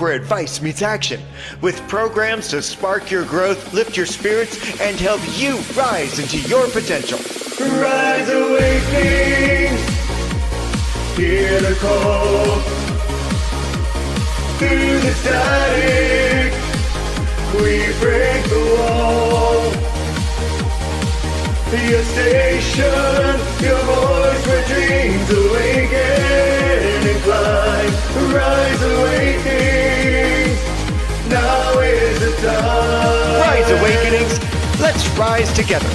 where advice meets action, with programs to spark your growth, lift your spirits, and help you rise into your potential. Rise Awakening! Hear the call. Through the static, we break the wall. Your station, your voice where dreams awaken and climb. Rise Awakening, now is the time. Rise Awakenings, let's rise together.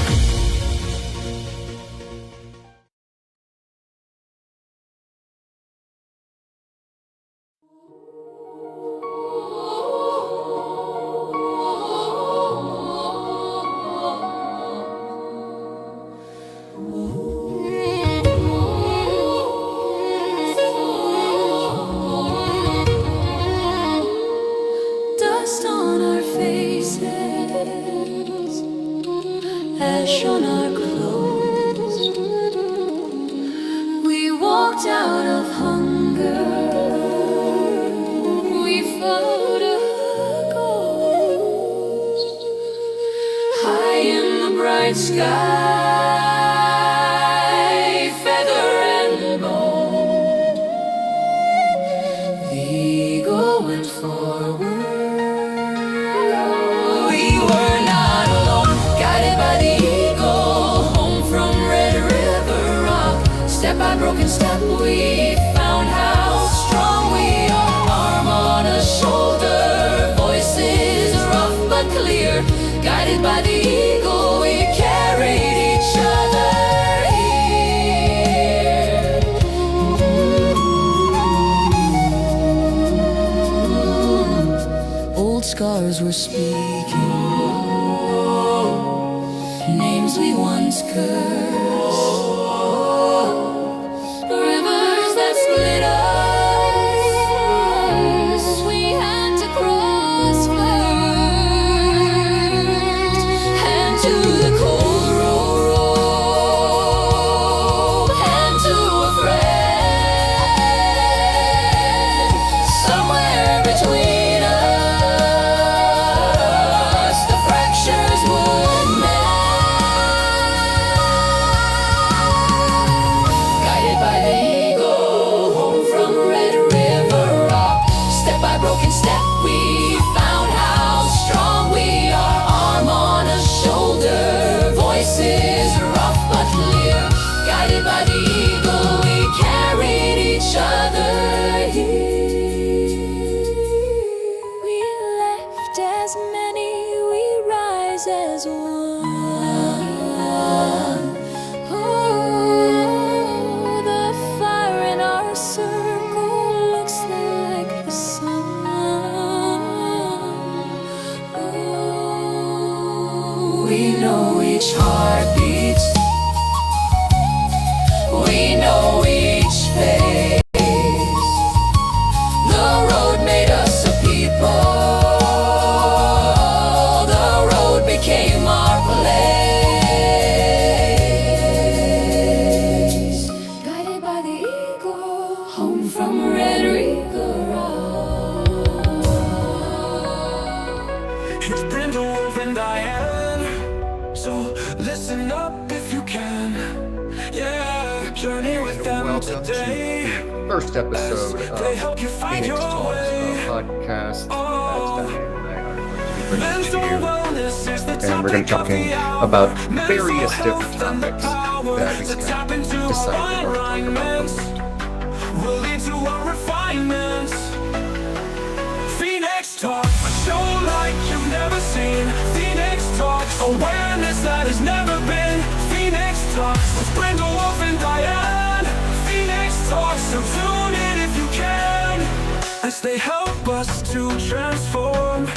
Ash on our clothes. We walked out of hunger. We found a ghost high in the bright sky, feather and gold. The eagle went forward. Step by broken step, we found how strong we are. Arm on a shoulder, voices rough but clear. Guided by the eagle, we carried each other here. Old scars were speaking, names we once cursed. As one. Oh, the fire in our circle looks like the sun. Oh, we know each heartbeat. We know each face. The road made us a people. Became our place. Guided by the eagle, home from Red River. It's Brindlewolf and Diane, so listen up if you can. Yeah, journey with them today. First episode of They help you find Phoenix your Talks, way. a podcast Oh. that Diane and I are going to be Mental bringing to you. wellness is the And we're going to be topic of talking the hour. about Mental various different health and the topics power that we to tap into can decide our we're going to talk alignments about. will lead to our refinements. Phoenix Talks, a show like you've never seen. Phoenix Talks, awareness that has never been. Phoenix Talks, with Brindlewolf and Diane. Phoenix Talks, so tune in if you can, as they help us to transform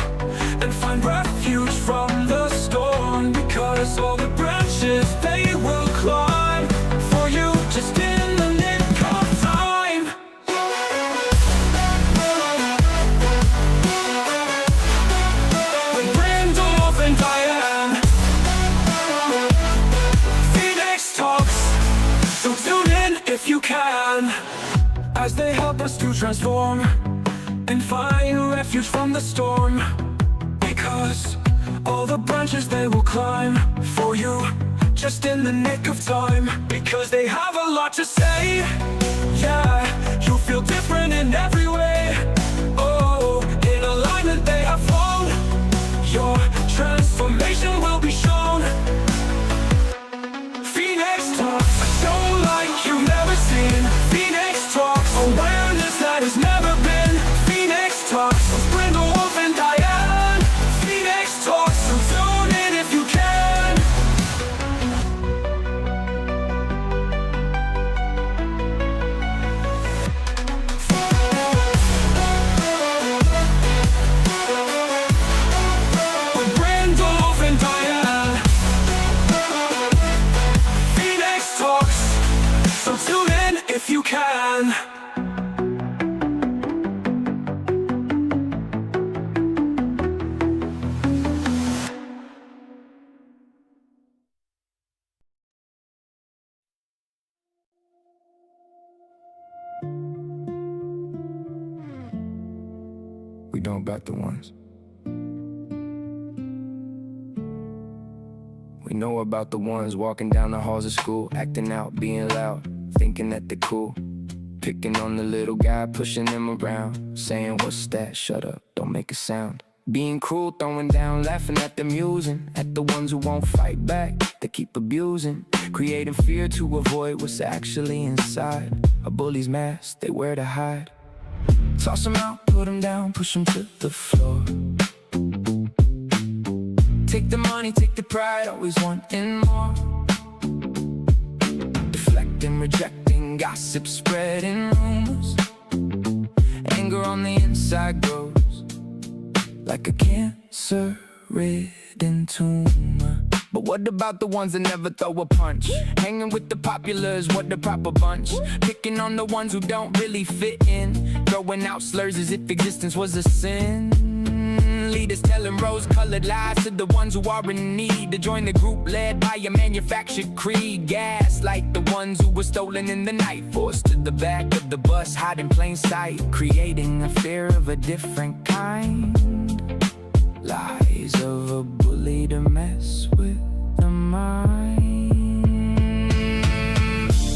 and find refuge from the storm. Because all the branches they will climb for you, just in the nick of time. With Brindlewolf and Diane, Phoenix Talks, so tune in if you can, as they help us to transform and find refuge from the storm. Because all the branches they will climb for you, just in the nick of time. Because they have a lot to say. Yeah, you'll feel different in every way. Oh, in alignment they have flown. Your transformation will be shown. Phoenix Talks, a show like you've never seen. Phoenix Talks, awareness that has never been. Phoenix Talks with Brindlewolf and Diane. Phoenix Talks, so tune in if you can. With Brindlewolf and Diane. Phoenix Talks, so tune in if you can. We know about the ones. We know about the ones walking down the halls of school, acting out, being loud, thinking that they're cool. Picking on the little guy, pushing him around, saying, "What's that? Shut up, don't make a sound." Being cruel, throwing down, laughing at them, using at the ones who won't fight back, they keep abusing, creating fear to avoid what's actually inside. A bully's mask, they wear to hide. Toss them out, put them down, push them to the floor. Take the money, take the pride, always wanting more. Deflecting, rejecting, gossip, spreading rumors. Anger on the inside grows like a cancer-ridden tumor. But what about the ones that never throw a punch? Hanging with the populars, what the proper bunch? Picking on the ones who don't really fit in, throwing out slurs as if existence was a sin. Leaders telling rose-colored lies to the ones who are in need to join the group led by a manufactured creed. Gaslight the ones who were stolen in the night, forced to the back of the bus, hide in plain sight, creating a fear of a different kind. Lies of a bully to mess with the mind.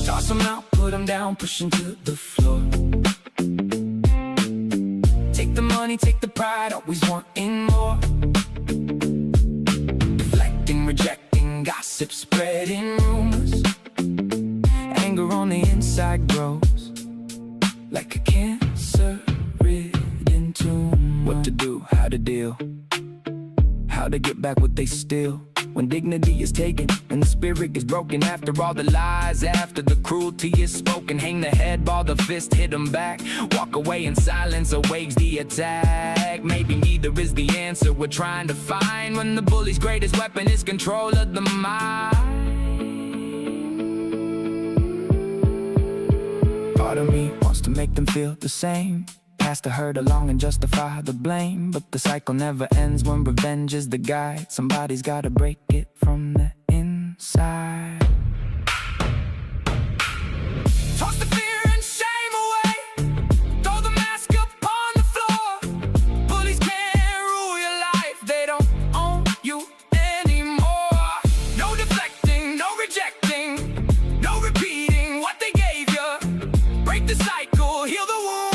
Toss them out, put them down, push them to the floor. Take the money, take the pride, always wanting more. Deflecting, rejecting, gossip, spreading rumors. Anger on the inside grows like a cancer-ridden tumor. What to do, how to deal, how to get back what they steal. When dignity is taken and the spirit is broken, after all the lies, after the cruelty is spoken, hang the head, ball the fist, hit them back. Walk away in silence, awakes the attack. Maybe neither is the answer we're trying to find, when the bully's greatest weapon is control of the mind. Part of me wants to make them feel the same, pass the hurt along and justify the blame. But the cycle never ends when revenge is the guide. Somebody's gotta break it from the inside. Toss the fear and shame away, throw the mask upon the floor. Bullies can't rule your life, they don't own you anymore. No deflecting, no rejecting, no repeating what they gave you. Break the cycle, heal the wound.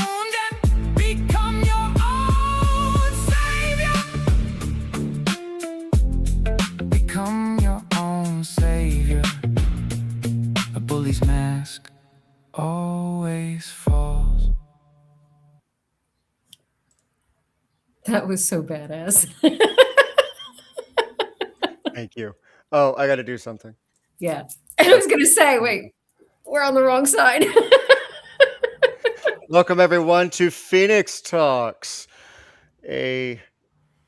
Become your own savior. A bully's mask always falls. That was so badass. Thank you. Oh, I got to do something. Yeah. I was going to say, wait, we're on the wrong side. Welcome, everyone, to Phoenix Talks, a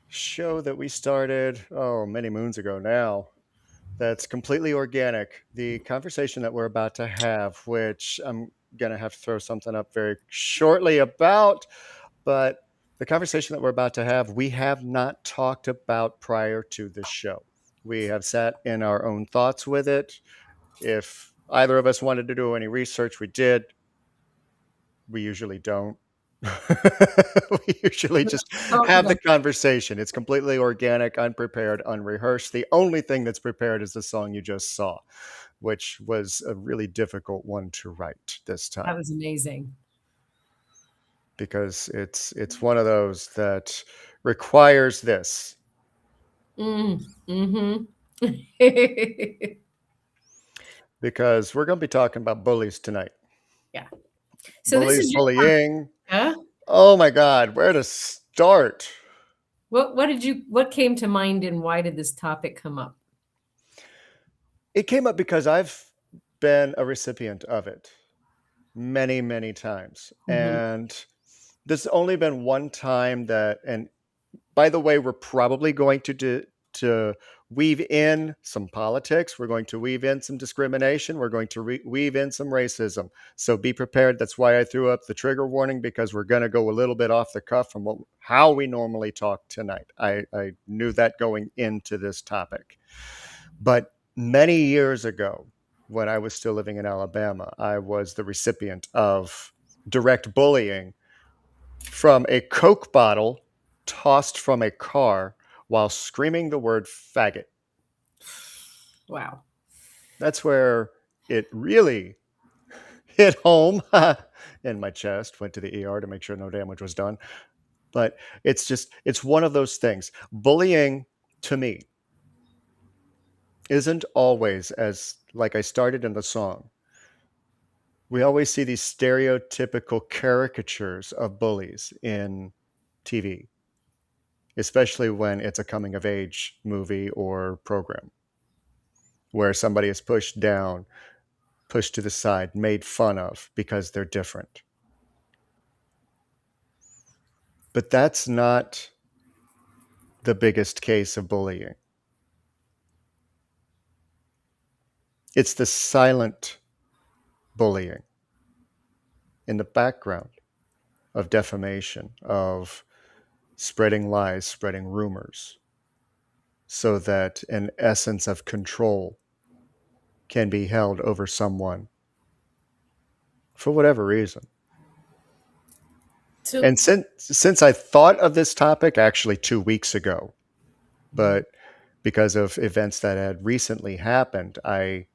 show that we started, many moons ago now, that's completely organic. The conversation that we're about to have, which I'm going to have to throw something up very shortly about, but the conversation that we're about to have, we have not talked about prior to this show. We have sat in our own thoughts with it. If either of us wanted to do any research, we did. We usually don't. We usually just talk have the about conversation. It's completely organic, unprepared, unrehearsed. The only thing that's prepared is the song you just saw, which was a really difficult one to write this that time was amazing. because it's one of those that requires this. Mm-hmm. Because we're going to be talking about bullies tonight. Yeah. So this Bullies, is your bullying. huh? Oh my God, where to start? What came to mind and why did this topic come up? It came up because I've been a recipient of it many, many times. Mhm. And there's only been one time that, and by the way, we're probably going to weave in some politics. We're going to weave in some discrimination. We're going to weave in some racism. So be prepared. That's why I threw up the trigger warning, because we're going to go a little bit off the cuff from how we normally talk tonight. I knew that going into this topic. But many years ago, when I was still living in Alabama, I was the recipient of direct bullying from a Coke bottle tossed from a car while screaming the word faggot. Wow. That's where it really hit home in my chest. Went to the ER to make sure no damage was done. But it's one of those things. Bullying, to me, isn't always as, like I started in the song, we always see these stereotypical caricatures of bullies in TV, especially when it's a coming of age movie or program where somebody is pushed down, pushed to the side, made fun of because they're different. But that's not the biggest case of bullying. It's the silent bullying in the background of defamation, of spreading lies, spreading rumors, so that an essence of control can be held over someone for whatever reason. So And since I thought of this topic actually 2 weeks ago, but because of events that had recently happened, I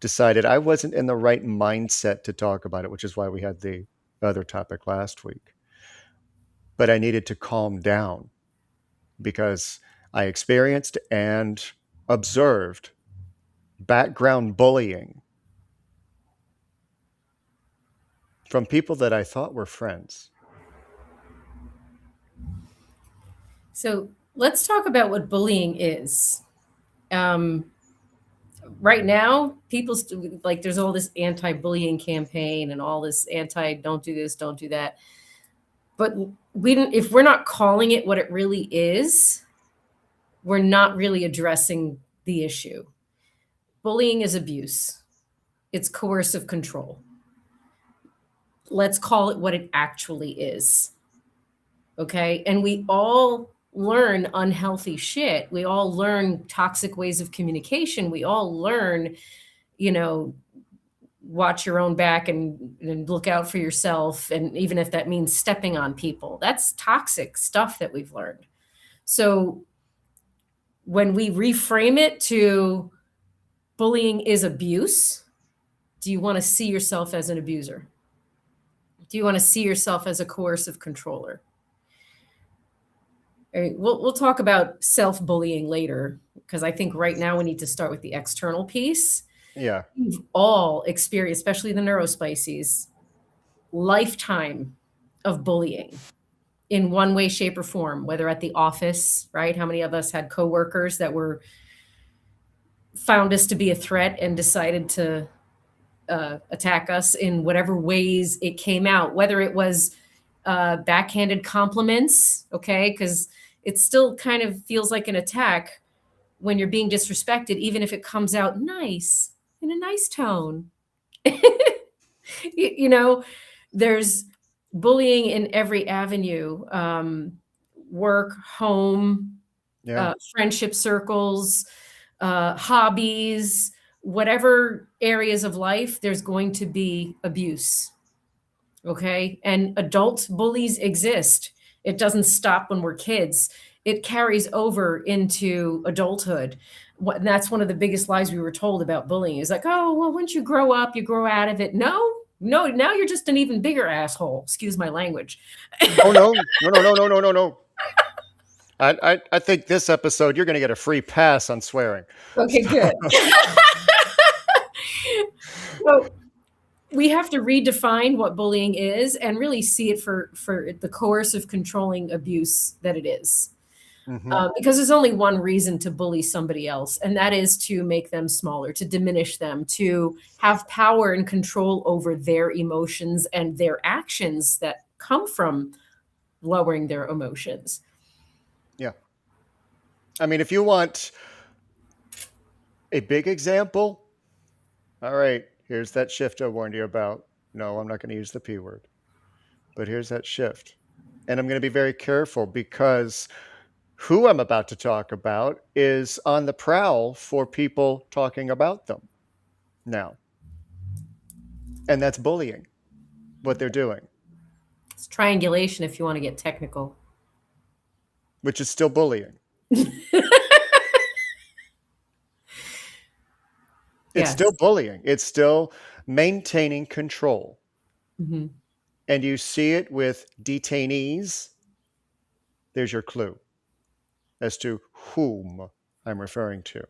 decided I wasn't in the right mindset to talk about it, which is why we had the other topic last week. But I needed to calm down because I experienced and observed background bullying from people that I thought were friends. So let's talk about what bullying is. Right now, people like there's all this anti-bullying campaign and all this anti don't do this, don't do that. But if we're not calling it what it really is, we're not really addressing the issue. Bullying is abuse. It's coercive control. Let's call it what it actually is. Okay? And we all learn unhealthy shit. We all learn toxic ways of communication. We all learn, watch your own back and look out for yourself. And even if that means stepping on people, that's toxic stuff that we've learned. So when we reframe it to bullying is abuse, do you want to see yourself as an abuser? Do you want to see yourself as a coercive controller? All right, we'll talk about self-bullying later, because I think right now we need to start with the external piece. Yeah. We've all experienced, especially the neurospices, lifetime of bullying in one way, shape, or form, whether at the office, right? How many of us had coworkers that found us to be a threat and decided to attack us in whatever ways it came out, whether it was backhanded compliments, okay? Because it still kind of feels like an attack when you're being disrespected, even if it comes out nice, in a nice tone. There's bullying in every avenue, work, home, Yeah. friendship circles, hobbies, whatever areas of life, there's going to be abuse. Okay. And adult bullies exist. It doesn't stop when we're kids, it carries over into adulthood. And that's one of the biggest lies we were told about bullying is like, oh, well, once you grow up, you grow out of it. No, no, now you're just an even bigger asshole. Excuse my language. Oh, no. No. I think this episode, you're going to get a free pass on swearing. Okay, good. So we have to redefine what bullying is and really see it for the coercive, controlling abuse that it is. Because there's only one reason to bully somebody else, and that is to make them smaller, to diminish them, to have power and control over their emotions and their actions that come from lowering their emotions. Yeah. I mean, if you want a big example, all right, here's that shift I warned you about. No, I'm not going to use the P word, but here's that shift. And I'm going to be very careful because who I'm about to talk about is on the prowl for people talking about them now. And that's bullying, what they're doing. It's triangulation if you want to get technical. Which is still bullying. It's still bullying. It's still maintaining control. Mm-hmm. And you see it with detainees. There's your clue as to whom I'm referring to.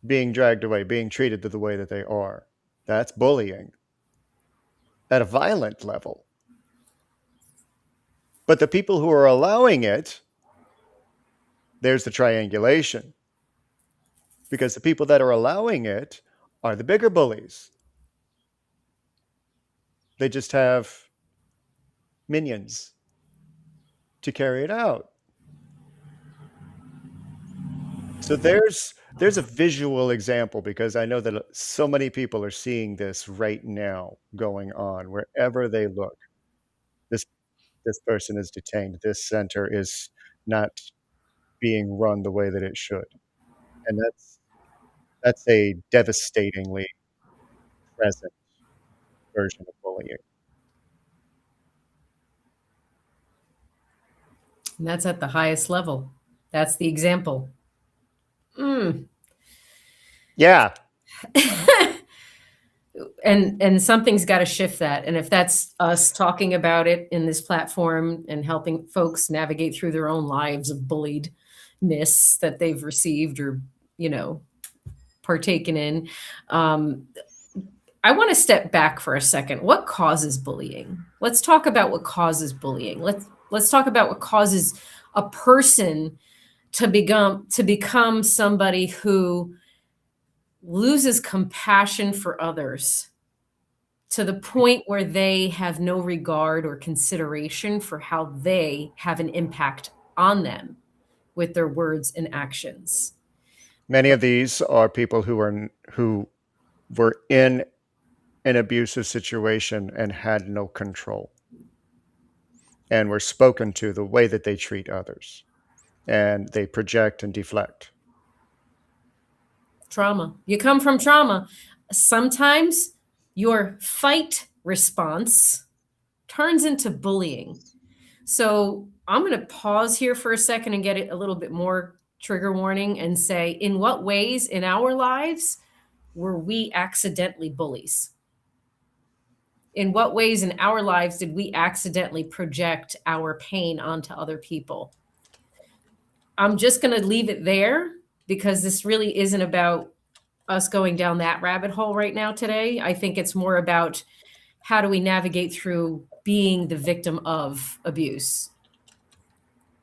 Being dragged away, being treated to the way that they are. That's bullying at a violent level. But the people who are allowing it, there's the triangulation. Because the people that are allowing it are the bigger bullies. They just have minions to carry it out. So there's a visual example, because I know that so many people are seeing this right now going on wherever they look. This person is detained. This center is not being run the way that it should. And that's a devastatingly present version of bullying. And that's at the highest level. That's the example. Yeah. And something's got to shift that. And if that's us talking about it in this platform and helping folks navigate through their own lives of bulliedness that they've received or, partaken in, I want to step back for a second. What causes bullying? Let's talk about what causes bullying. Let's talk about what causes a person to become somebody who loses compassion for others to the point where they have no regard or consideration for how they have an impact on them with their words and actions. Many of these are people who were in an abusive situation and had no control, and were spoken to the way that they treat others, and they project and deflect. Trauma. You come from trauma. Sometimes your fight response turns into bullying. So I'm going to pause here for a second and get it a little bit more trigger warning and say, in what ways in our lives were we accidentally bullies? In what ways in our lives did we accidentally project our pain onto other people? I'm just going to leave it there, because this really isn't about us going down that rabbit hole right now today. I think it's more about how do we navigate through being the victim of abuse,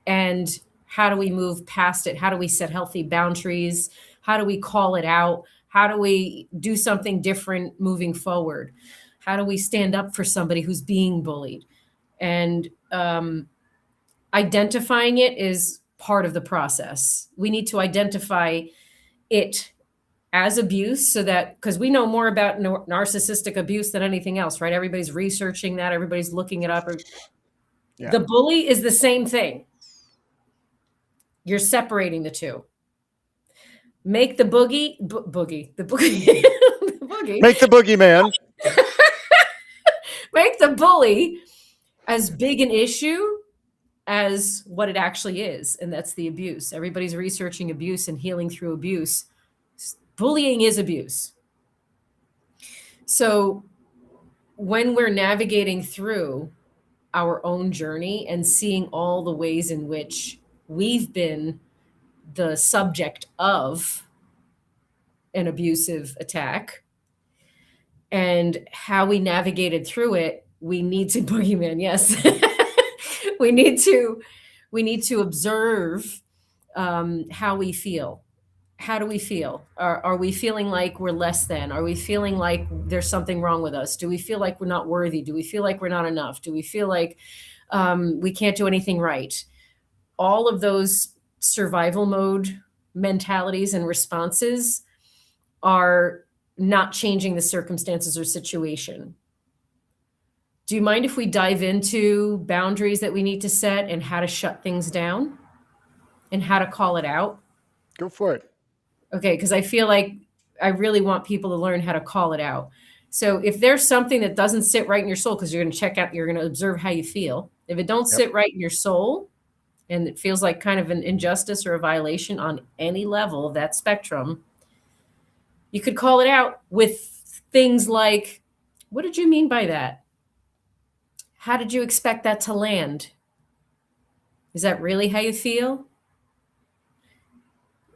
and how do we move past it? How do we set healthy boundaries? How do we call it out? How do we do something different moving forward? How do we stand up for somebody who's being bullied? And identifying it is part of the process. We need to identify it as abuse, so that, because we know more about narcissistic abuse than anything else, right? Everybody's researching that. Everybody's looking it up. Yeah. The bully is the same thing. You're separating the two. Make the boogie. The boogie. The boogie. Make the boogeyman. make the bully as big an issue as what it actually is, and that's the abuse. Everybody's researching abuse and healing through abuse. Bullying is abuse. So when we're navigating through our own journey and seeing all the ways in which we've been the subject of an abusive attack and how we navigated through it, we need to boogeyman, yes. we need to observe how we feel. How do we feel? Are we feeling like we're less than? Are we feeling like there's something wrong with us? Do we feel like we're not worthy? Do we feel like we're not enough? Do we feel like we can't do anything right? All of those survival mode mentalities and responses are not changing the circumstances or situation. Do you mind if we dive into boundaries that we need to set and how to shut things down and how to call it out? Go for it. Okay, because I feel like I really want people to learn how to call it out. So if there's something that doesn't sit right in your soul, because you're going to check out, you're going to observe how you feel. If it don't sit right in your soul and it feels like kind of an injustice or a violation on any level of that spectrum, you could call it out with things like, what did you mean by that? How did you expect that to land? Is that really how you feel?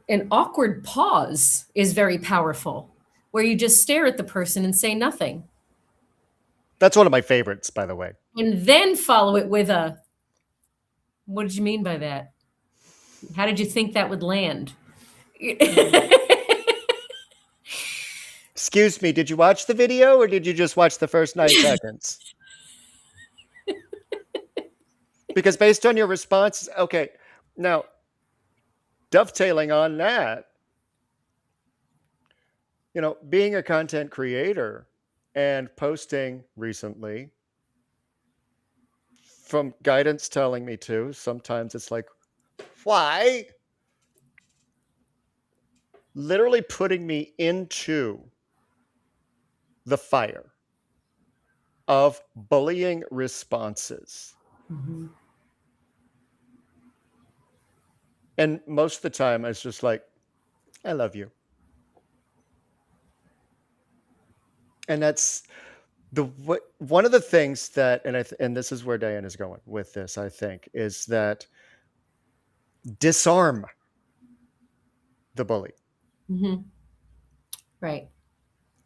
An awkward pause is very powerful, where you just stare at the person and say nothing. That's one of my favorites, by the way. And then follow it with a, what did you mean by that? How did you think that would land? Excuse me, did you watch the video or did you just watch the first 9 seconds? Because based on your response, okay, now dovetailing on that, you know, being a content creator and posting recently, from guidance telling me to, sometimes it's like, why? Literally putting me into the fire of bullying responses. Mm-hmm. And most of the time, it's just like, I love you. And that's one of the things that, and this is where Diane is going with this, I think, is that disarm the bully. Mm-hmm. Right.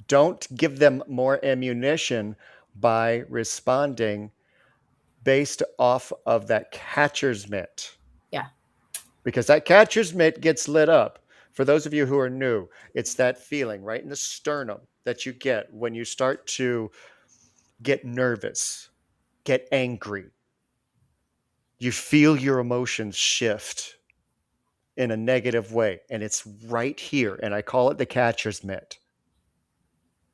Don't give them more ammunition by responding based off of that catcher's mitt. Yeah. Because that catcher's mitt gets lit up. For those of you who are new, it's that feeling right in the sternum that you get when you start to get nervous, get angry. You feel your emotions shift in a negative way, and it's right here, and I call it the catcher's mitt.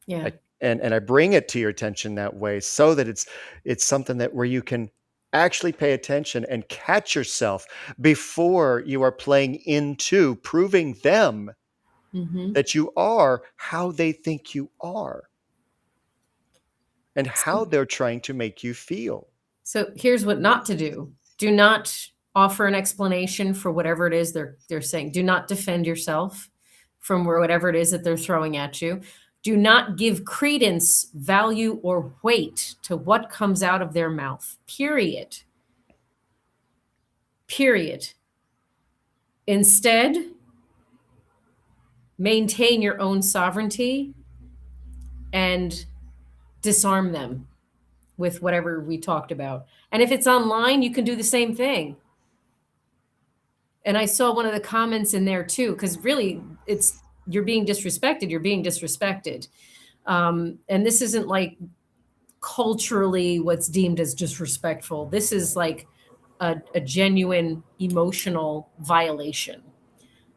Yeah. And I bring it to your attention that way so that it's something that where you can actually pay attention and catch yourself before you are playing into proving them Mm-hmm. that you are how they think you are and how they're trying to make you feel. So here's what not to do. Do not offer an explanation for whatever it is they're saying. Do not defend yourself from whatever it is that they're throwing at you. Do not give credence, value, or weight to what comes out of their mouth. Period. Period. Instead, maintain your own sovereignty and disarm them with whatever we talked about. And if it's online, you can do the same thing. And I saw one of the comments in there too, because really it's, you're being disrespected. You're being disrespected. And this isn't like culturally what's deemed as disrespectful. This is like a genuine emotional violation.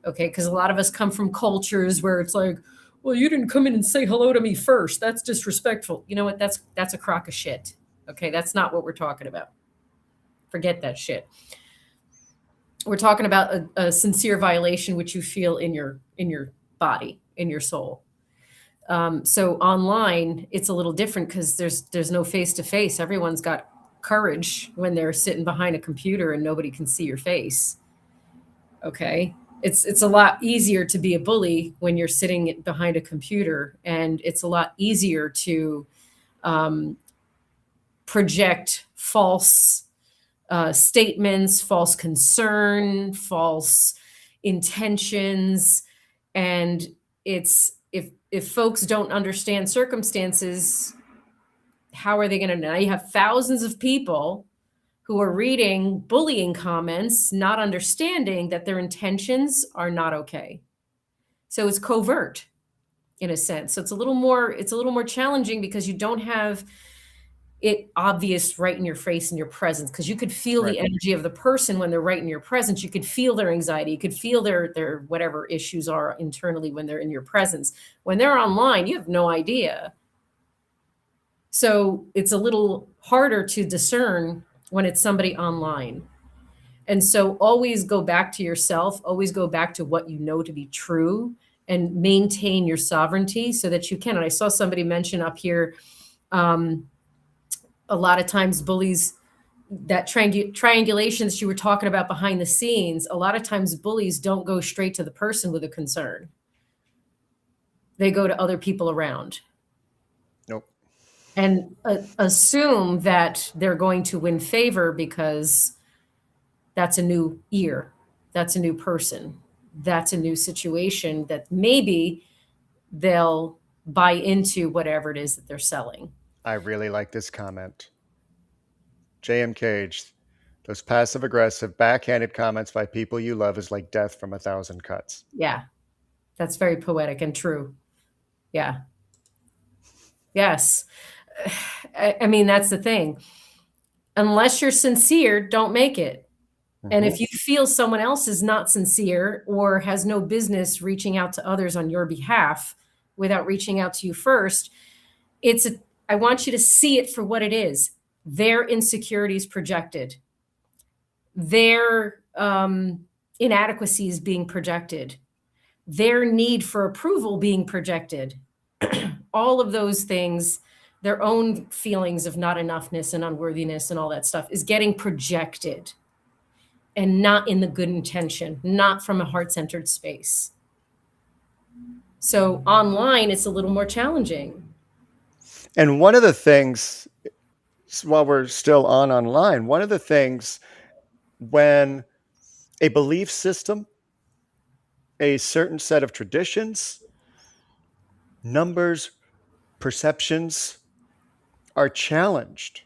Okay. Because a lot of us come from cultures where it's like, well, you didn't come in and say hello to me first. That's disrespectful. You know what? That's a crock of shit. Okay. That's not what we're talking about. Forget that shit. We're talking about a sincere violation, which you feel in your body, in your soul. So online, it's a little different because there's no face to face. Everyone's got courage when they're sitting behind a computer and nobody can see your face. Okay. It's a lot easier to be a bully when you're sitting behind a computer, and it's a lot easier to project false statements, false concern, false intentions. And it's if folks don't understand circumstances, how are they going to know? You have thousands of people who are reading bullying comments, not understanding that their intentions are not okay. So it's covert in a sense. So it's a little more challenging because you don't have it obvious right in your face in your presence, because you could feel Right. the energy of the person when they're right in your presence. You could feel their anxiety. You could feel their whatever issues are internally when they're in your presence. When they're online, you have no idea. So it's a little harder to discern when it's somebody online. And so always go back to yourself, always go back to what you know to be true, and maintain your sovereignty so that you can. And I saw somebody mention up here, a lot of times bullies, that triangulations you were talking about behind the scenes, a lot of times bullies don't go straight to the person with a concern. They go to other people around. Nope. And assume that they're going to win favor because that's a new ear, that's a new person, that's a new situation, that maybe they'll buy into whatever it is that they're selling. I really like this comment. J.M. Cage, those passive aggressive, backhanded comments by people you love is like death from 1,000 cuts. Yeah, that's very poetic and true. Yeah. Yes. I mean, that's the thing. Unless you're sincere, don't make it. And if you feel someone else is not sincere or has no business reaching out to others on your behalf without reaching out to you first, I want you to see it for what it is. Their insecurities projected, their inadequacies being projected, their need for approval being projected. All of those things, their own feelings of not enoughness and unworthiness and all that stuff is getting projected, and not in the good intention, not from a heart-centered space. So online, it's a little more challenging. And one of the things, while we're still online, one of the things when a belief system, a certain set of traditions, numbers, perceptions are challenged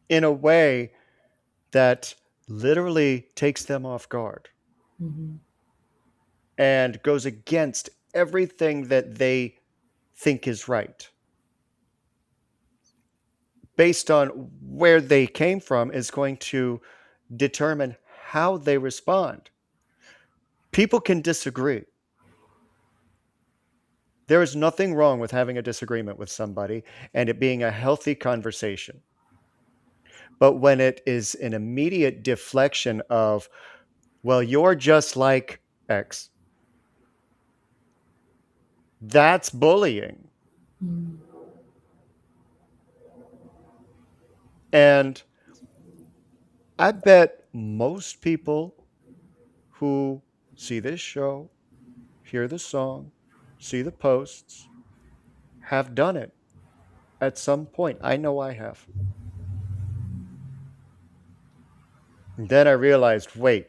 in a way that literally takes them off guard and goes against everything that they think is right. Based on where they came from is going to determine how they respond. People can disagree. There is nothing wrong with having a disagreement with somebody and it being a healthy conversation. But when it is an immediate deflection of, well, you're just like X, that's bullying. And I bet most people who see this show, hear the song, see the posts, have done it at some point. I know I have. And then I realized, wait,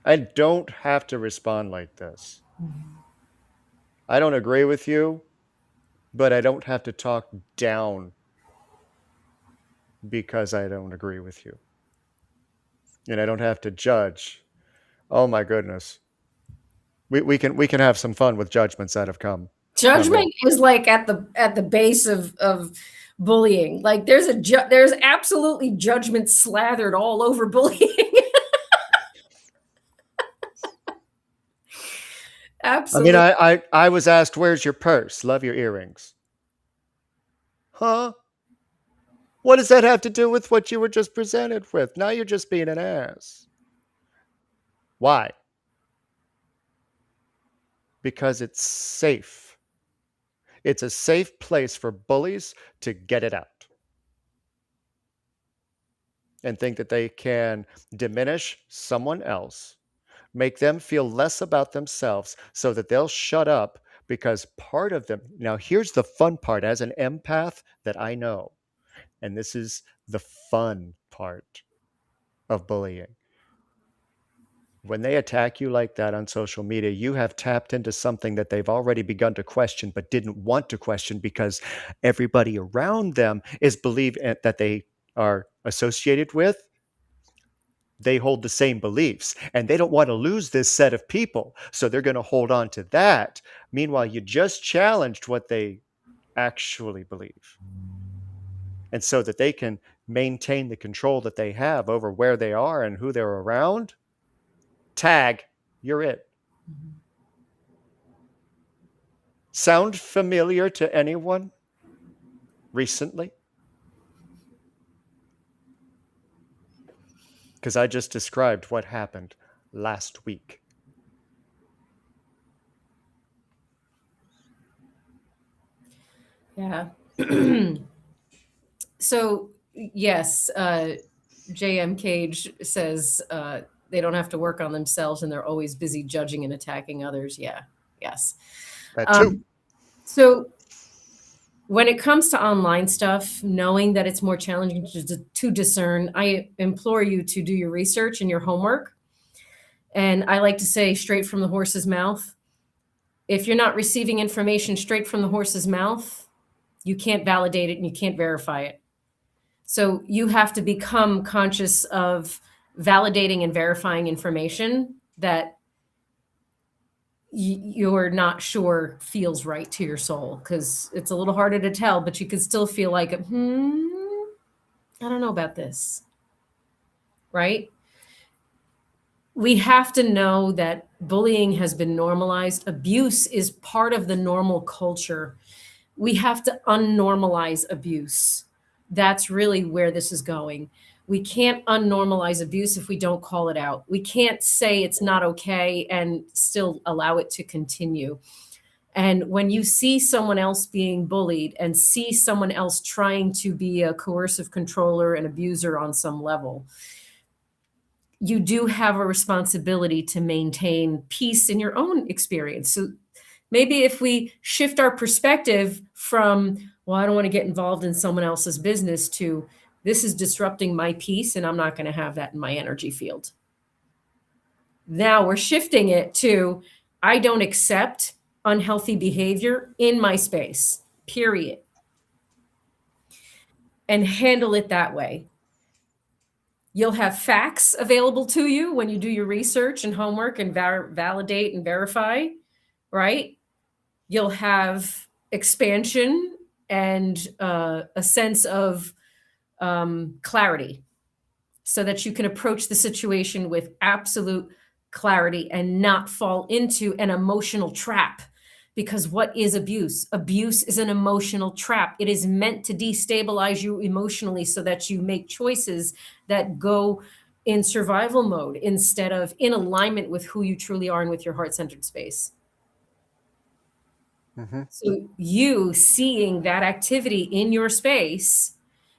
I don't have to respond like this. I don't agree with you, but I don't have to talk down because I don't agree with you. And I don't have to judge. Oh my goodness. We can have some fun with judgments that have come. Judgment is like at the base of bullying. Like there's absolutely judgment slathered all over bullying. Absolutely. I mean, I was asked, where's your purse? Love your earrings. Huh? What does that have to do with what you were just presented with? Now you're just being an ass. Why? because it's safe. It's a safe place for bullies to get it out and think that they can diminish someone else, make them feel less about themselves so that they'll shut up, because part of them. Now, here's the fun part as an empath that I know, and this is the fun part of bullying. When they attack you like that on social media, you have tapped into something that they've already begun to question but didn't want to question because everybody around them is believed that they are associated with. They hold the same beliefs and they don't want to lose this set of people. So they're going to hold on to that. Meanwhile, you just challenged what they actually believe. And so that they can maintain the control that they have over where they are and who they're around, tag, you're it. Sound familiar to anyone recently? Because I just described what happened last week. Yeah. So, yes, J.M. Cage says they don't have to work on themselves and they're always busy judging and attacking others. Yeah. Yes. That too. So when it comes to online stuff, knowing that it's more challenging to discern, I implore you to do your research and your homework. And I like to say straight from the horse's mouth. If you're not receiving information straight from the horse's mouth, you can't validate it and you can't verify it. So you have to become conscious of validating and verifying information that you're not sure feels right to your soul, because it's a little harder to tell, but you can still feel like, I don't know about this, right? We have to know that bullying has been normalized. Abuse is part of the normal culture. We have to unnormalize abuse. That's really where this is going. We can't unnormalize abuse if we don't call it out. We can't say it's not okay and still allow it to continue. And when you see someone else being bullied and see someone else trying to be a coercive controller and abuser on some level, you do have a responsibility to maintain peace in your own experience. So maybe if we shift our perspective from, well, I don't want to get involved in someone else's business, to this is disrupting my peace and I'm not going to have that in my energy field. Now we're shifting it to, I don't accept unhealthy behavior in my space, period. And handle it that way. You'll have facts available to you when you do your research and homework and validate and verify, right? You'll have expansion and a sense of clarity so that you can approach the situation with absolute clarity and not fall into an emotional trap. Because what is abuse? Abuse is an emotional trap. It is meant to destabilize you emotionally so that you make choices that go in survival mode instead of in alignment with who you truly are and with your heart-centered space. Mm-hmm. So you seeing that activity in your space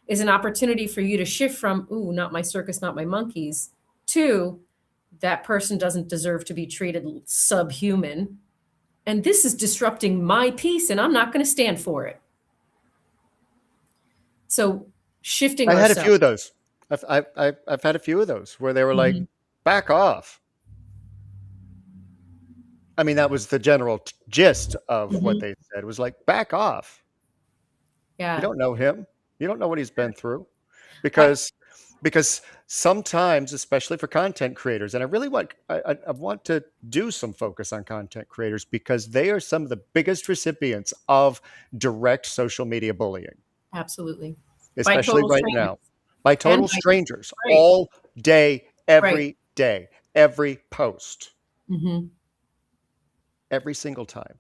is an opportunity for you to shift from, ooh, not my circus, not my monkeys, to that person doesn't deserve to be treated subhuman. And this is disrupting my peace and I'm not going to stand for it. So shifting I had ourselves. a few of those. I've had a few of those where they were like, back off. I mean, that was the general gist of what they said. It was like, back off. Yeah. You don't know him. You don't know what he's been through. Because sometimes, especially for content creators, and I want to do some focus on content creators because they are some of the biggest recipients of direct social media bullying. Absolutely. Especially right now. By total strangers. Right. All day, every day, every post. Every single time.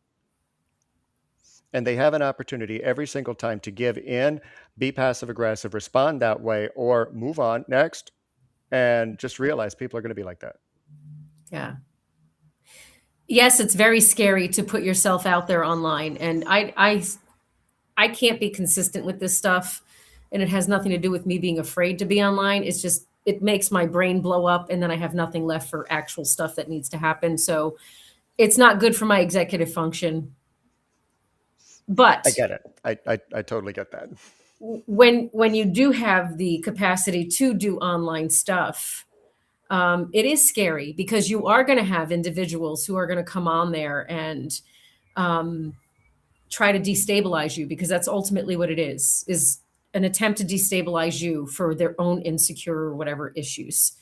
And they have an opportunity every single time to give in, be passive aggressive, respond that way, or move on next, and just realize people are going to be like that. Yeah. Yes, it's very scary to put yourself out there online, and I can't be consistent with this stuff, and it has nothing to do with me being afraid to be online. It's just it makes my brain blow up, and then I have nothing left for actual stuff that needs to happen. So it's not good for my executive function. But I get it. I totally get that. when you do have the capacity to do online stuff, it is scary because you are going to have individuals who are going to come on there and try to destabilize you, because that's ultimately what it is an attempt to destabilize you for their own insecure or whatever issues.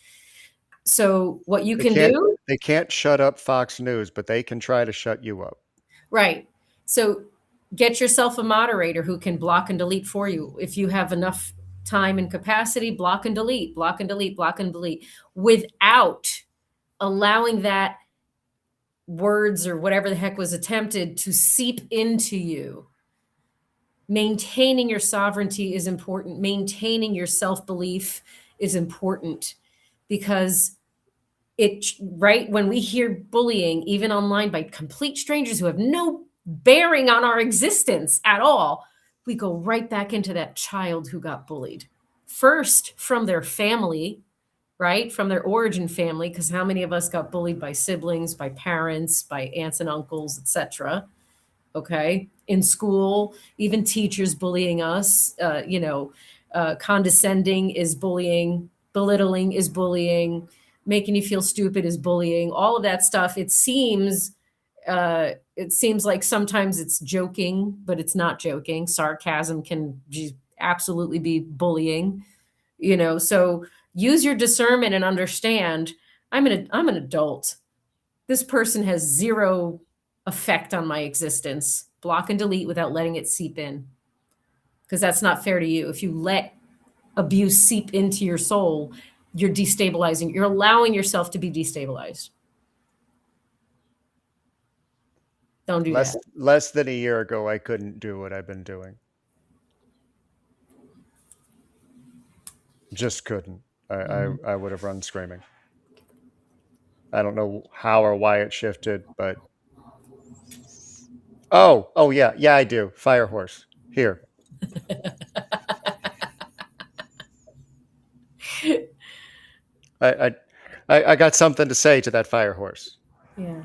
So what you can do, They can't shut up Fox News, but they can try to shut you up. right? So get yourself a moderator who can block and delete for you. If you have enough time and capacity, block and delete, block and delete, block and delete, without allowing that words or whatever the heck was attempted to seep into you. Maintaining your sovereignty is important. Maintaining your self-belief is important, because right when we hear bullying, even online, by complete strangers who have no bearing on our existence at all, we go right back into that child who got bullied. First, from their family, right? From their origin family, because how many of us got bullied by siblings, by parents, by aunts and uncles, etc. Okay, in school, even teachers bullying us. Condescending is bullying, belittling is bullying, making you feel stupid is bullying. All of that stuff. It seems like sometimes it's joking, but it's not joking. Sarcasm can absolutely be bullying. So use your discernment and understand, I'm an adult. This person has zero effect on my existence. Block and delete without letting it seep in, because that's not fair to you. If you let abuse seep into your soul, you're destabilizing. You're allowing yourself to be destabilized. Don't do that. Less than a year ago, I couldn't do what I've been doing. Just couldn't. I would have run screaming. I don't know how or why it shifted, but oh yeah, I do. Fire horse here. I got something to say to that fire horse. Yeah.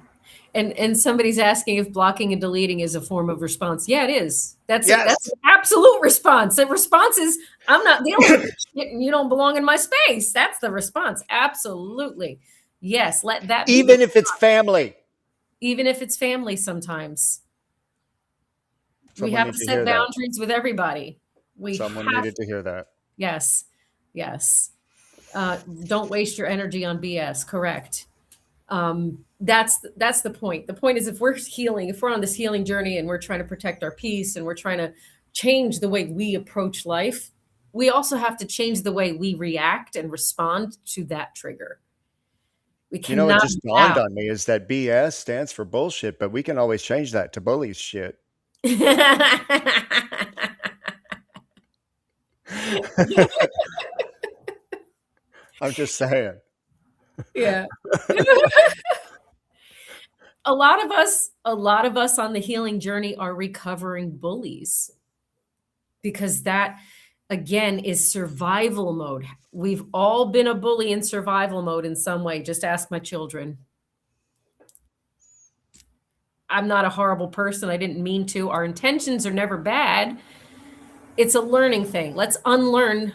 And somebody's asking if blocking and deleting is a form of response. Yeah, it is. That's an absolute response. The response is, I'm not dealing with this shit and you don't belong in my space. That's the response. Absolutely. Yes, let that be. Even if it's family. Even if it's family sometimes. We have to set boundaries with everybody. Someone needed to hear that. Yes. Don't waste your energy on BS. Correct. That's the point. The point is, if we're on this healing journey and we're trying to protect our peace and we're trying to change the way we approach life, we also have to change the way we react and respond to that trigger. We cannot. What just dawned on me is that BS stands for bullshit, but we can always change that to bullies shit. I'm just saying. Yeah. A lot of us on the healing journey are recovering bullies, because that, again, is survival mode. We've all been a bully in survival mode in some way. Just ask my children. I'm not a horrible person. I didn't mean to. Our intentions are never bad. It's a learning thing. Let's unlearn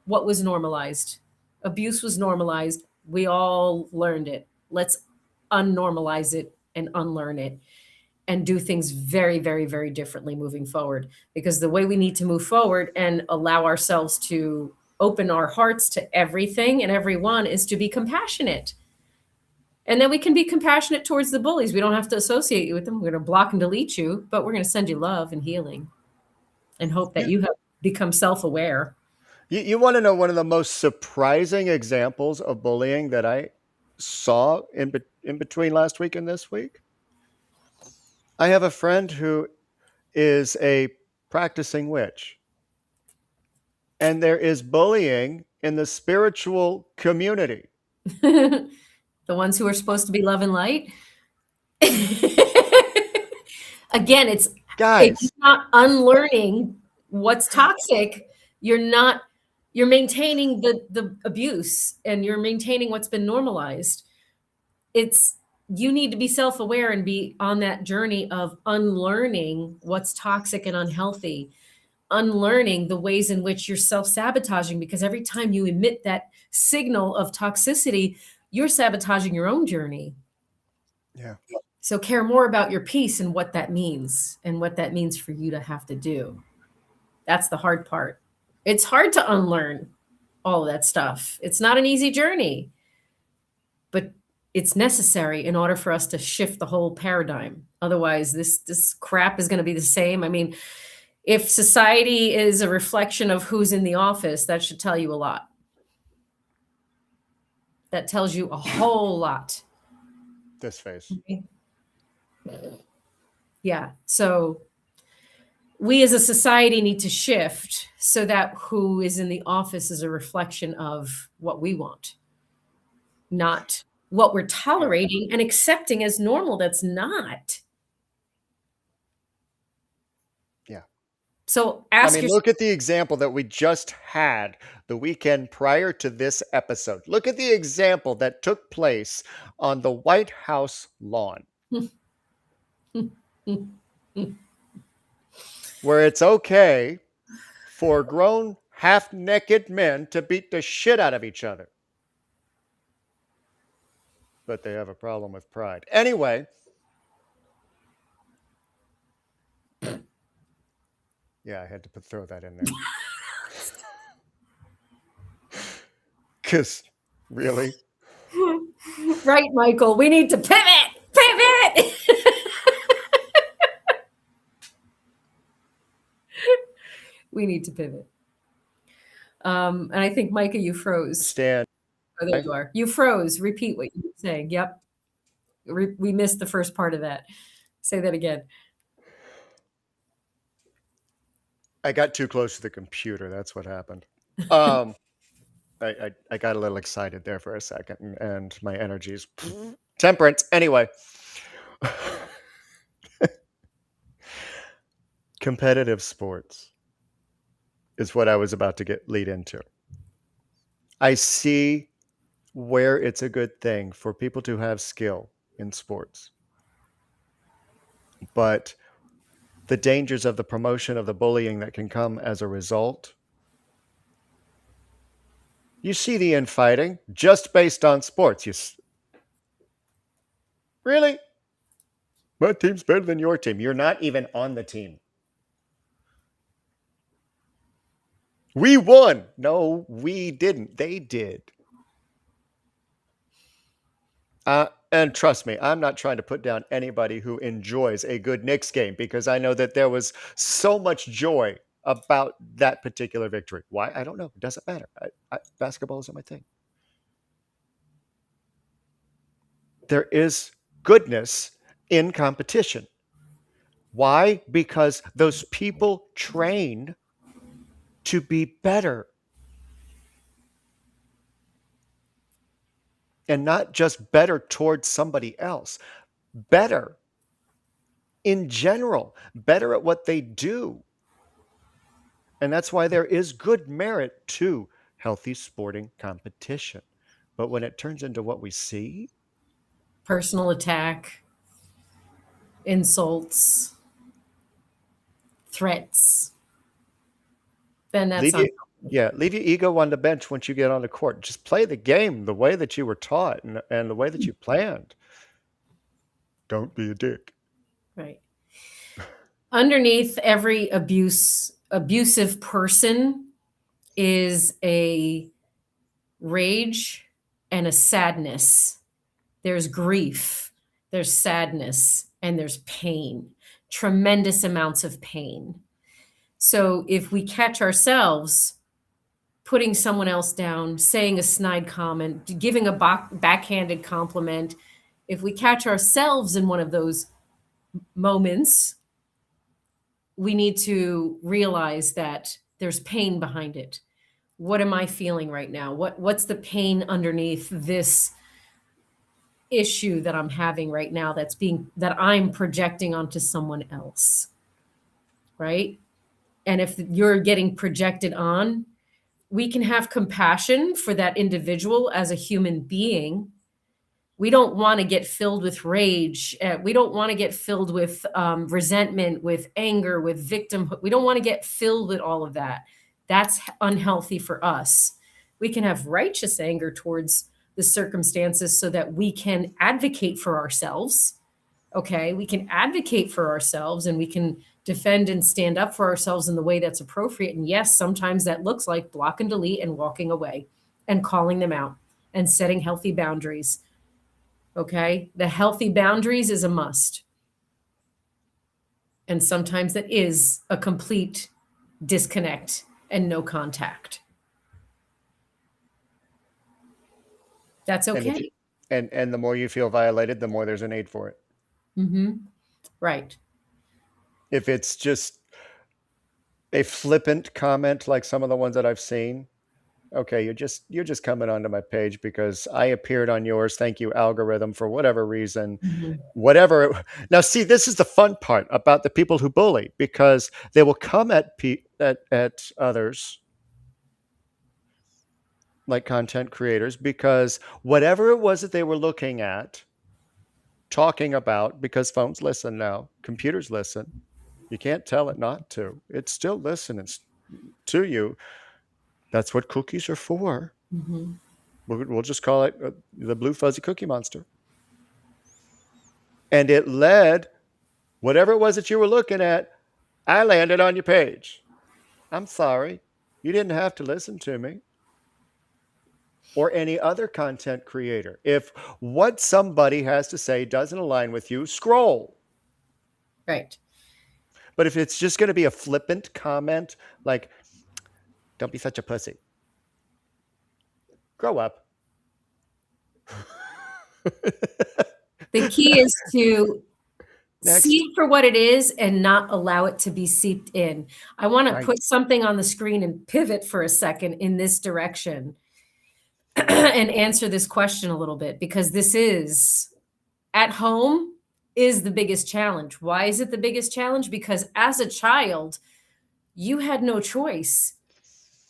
what was normalized. Abuse was normalized. We all learned it. Let's unnormalize it and unlearn it and do things very, very, very differently moving forward. Because the way we need to move forward and allow ourselves to open our hearts to everything and everyone is to be compassionate. And then we can be compassionate towards the bullies. We don't have to associate you with them. We're going to block and delete you, but we're going to send you love and healing and hope that you have become self-aware. You want to know one of the most surprising examples of bullying that I saw in between last week and this week? I have a friend who is a practicing witch, and there is bullying in the spiritual community. The ones who are supposed to be love and light? Again, it's Guys, not unlearning what's toxic. You're maintaining the abuse, and you're maintaining what's been normalized. You need to be self-aware and be on that journey of unlearning what's toxic and unhealthy, unlearning the ways in which you're self-sabotaging, because every time you emit that signal of toxicity, you're sabotaging your own journey. yeah. So care more about your peace and what that means, and what that means for you to have to do. That's the hard part. It's hard to unlearn all of that stuff. It's not an easy journey, but it's necessary in order for us to shift the whole paradigm. Otherwise, this crap is going to be the same. I mean, if society is a reflection of who's in the office, that should tell you a lot. That tells you a whole lot. This face. Yeah. So we as a society need to shift so that who is in the office is a reflection of what we want, not what we're tolerating and accepting as normal. That's not. Yeah. So ask yourself. Look at the example that we just had the weekend prior to this episode. Look at the example that took place on the White House lawn. Where it's okay for grown, half-naked men to beat the shit out of each other. But they have a problem with pride. Anyway. Yeah, I had to throw that in there. Because, really? Right, Michael, we need to pivot. We need to pivot. And I think, Micah, you froze. Stan. Oh, there you are. You froze. Repeat what you were saying. Yep. We missed the first part of that. Say that again. I got too close to the computer. That's what happened. I got a little excited there for a second, and my energy's temperance. Anyway. Competitive sports is what I was about to lead into. I see where it's a good thing for people to have skill in sports. But the dangers of the promotion of the bullying that can come as a result. You see the infighting just based on sports. Really? My team's better than your team. You're not even on the team. We won. No, we didn't. They did. And trust me, I'm not trying to put down anybody who enjoys a good Knicks game, because I know that there was so much joy about that particular victory. Why? I don't know. It doesn't matter. Basketball isn't my thing. There is goodness in competition. Why? Because those people train to be better. And not just better towards somebody else. Better in general. Better at what they do. And that's why there is good merit to healthy sporting competition. But when it turns into what we see, personal attack, insults, threats, then that's leave your ego on the bench once you get on the court. Just play the game the way that you were taught and the way that you planned. Don't be a dick. Right. Underneath every abusive person is a rage and a sadness. There's grief, there's sadness, and there's pain. Tremendous amounts of pain. So if we catch ourselves putting someone else down, saying a snide comment, giving a backhanded compliment, if we catch ourselves in one of those moments, we need to realize that there's pain behind it. What am I feeling right now? What's the pain underneath this issue that I'm having right now that I'm projecting onto someone else, right? And if you're getting projected on, we can have compassion for that individual as a human being. We don't want to get filled with rage. We don't want to get filled with resentment, with anger, with victimhood. We don't want to get filled with all of that. That's unhealthy for us. We can have righteous anger towards the circumstances so that we can advocate for ourselves. Okay, we can advocate for ourselves and we can defend and stand up for ourselves in the way that's appropriate. And yes, sometimes that looks like block and delete and walking away and calling them out and setting healthy boundaries. Okay, the healthy boundaries is a must. And sometimes that is a complete disconnect and no contact. That's And, if okay. you, and the more you feel violated, the more there's a need for it. Mm-hmm. Right. If it's just a flippant comment like some of the ones that I've seen, okay, you're just coming onto my page because I appeared on yours. Thank you, algorithm, for whatever reason. Whatever. Now, see, this is the fun part about the people who bully, because they will come at others, like content creators, because whatever it was that they were looking at, talking about, because phones listen now, computers listen. You can't tell it not to. It's still listening to you. That's what cookies are for. Mm-hmm. We'll just call it the blue fuzzy cookie monster. And it led, whatever it was that you were looking at, I landed on your page. I'm sorry. You didn't have to listen to me or any other content creator. If what somebody has to say doesn't align with you, scroll. Right. But if it's just going to be a flippant comment, like, don't be such a pussy, grow up. The key is to Next. see it for what it is and not allow it to be seeped in. I want to put something on the screen and pivot for a second in this direction and answer this question a little bit, because this is at home is the biggest challenge. Why is it the biggest challenge? Because as a child, you had no choice.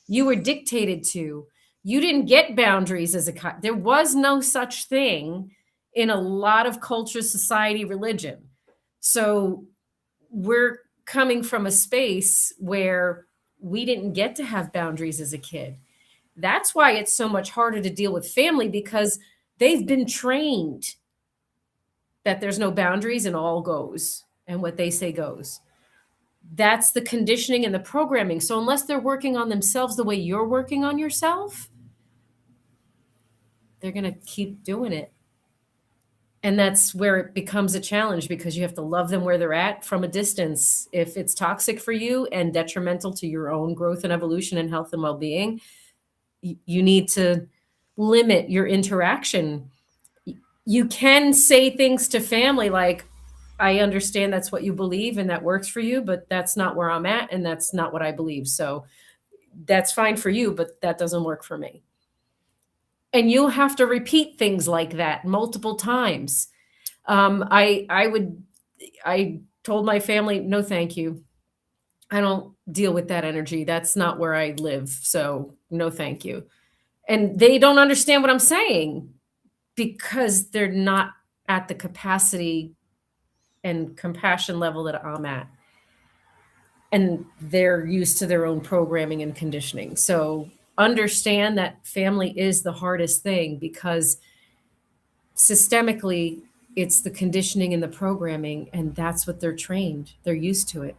You were dictated to. You didn't get boundaries as a child. There was no such thing in a lot of culture, society, religion. So we're coming from a space where we didn't get to have boundaries as a kid. That's why it's so much harder to deal with family, because they've been trained that there's no boundaries and all goes, and what they say goes. That's the conditioning and the programming. So unless they're working on themselves the way you're working on yourself, they're going to keep doing it. And that's where it becomes a challenge, because you have to love them where they're at from a distance. If it's toxic for you and detrimental to your own growth and evolution and health and well-being, you need to limit your interaction. You can say things to family like, I understand that's what you believe and that works for you, but that's not where I'm at and that's not what I believe. So that's fine for you, but that doesn't work for me. And you'll have to repeat things like that multiple times. I told my family, no, thank you. I don't deal with that energy. That's not where I live. So no, thank you. And they don't understand what I'm saying because they're not at the capacity and compassion level that I'm at. And they're used to their own programming and conditioning. So understand that family is the hardest thing, because systemically it's the conditioning and the programming, and that's what they're trained. They're used to it.